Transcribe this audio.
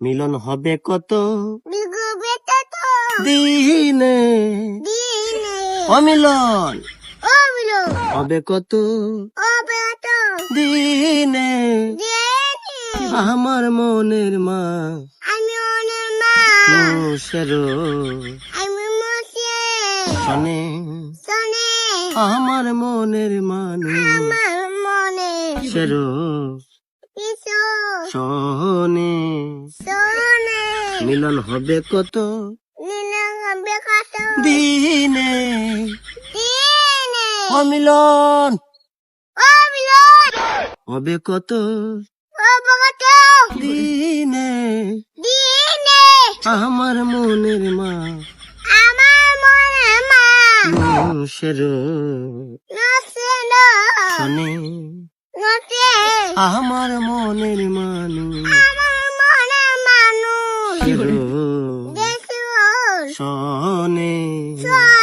মিলন হবে কত বিগুবে তত দিনে, দিনে অমিলন ও বিলো হবে কত ও বেত দিনে, দিনে আমার মনের মা আমি ওনের মা মুশের আমি মুছে শোনে, শোনে আমার মনের মানুষ আমার মনে শের কিছু শোনে, শোনে মিলন হবে কত নিলে হবে কত দিনে, দিনে অমিলন ও বিলো হবে কত ও বগত দিনে, দিনে আমার মনের মা আমার মনে মা মুশের নসে শোনে, নসে আমার মনের মানুষ আমার মনে মানুষ শের দেশ শোনে। সব